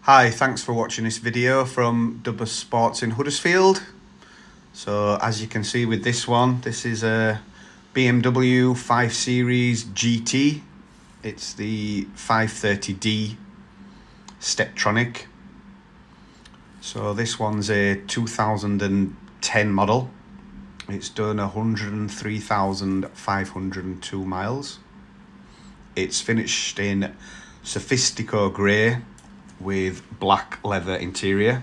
Hi, thanks for watching this video from Dubber Sports in Huddersfield. So as you can see with this one, this is a BMW 5 Series GT. It's the 530D Steptronic. So this one's a 2010 model. It's done 103,502 miles. It's finished in Sophisto grey with black leather interior.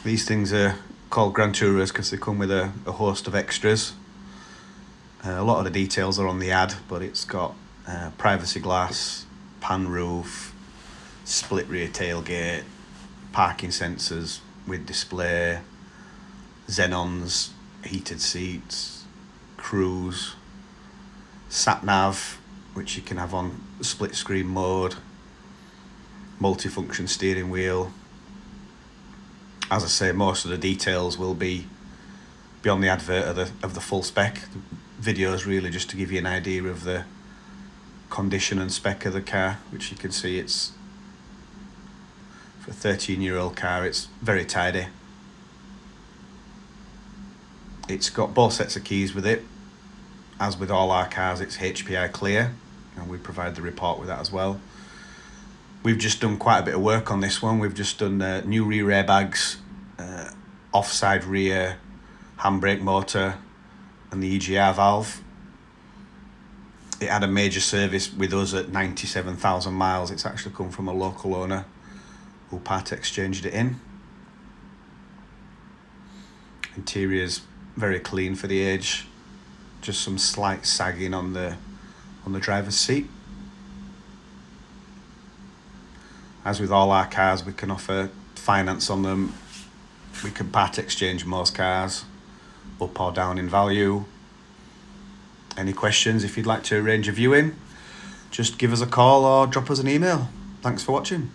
These things are called Grand Tourers because they come with a host of extras. A lot of the details are on the ad, but it's got privacy glass, pan roof, split rear tailgate, parking sensors with display, xenons, heated seats, cruise, sat nav, which you can have on split screen mode, multifunction steering wheel. As I say, most of the details will be on the advert of the full spec. The video is really just to give you an idea of the condition and spec of the car, which you can see it's for a 13-year-old car. It's very tidy. It's got both sets of keys with it. As with all our cars, it's HPI clear, and we provide the report with that as well. We've just done quite a bit of work on this one. We've just done new rear airbags, offside rear handbrake motor, and the EGR valve. It had a major service with us at 97,000 miles. It's actually come from a local owner who part exchanged it in. Interior's very clean for the age. Just some slight sagging on the driver's seat. As with all our cars, we can offer finance on them. We can part exchange most cars, up or down in value. Any questions? If you'd like to arrange a viewing, just give us a call or drop us an email. Thanks for watching.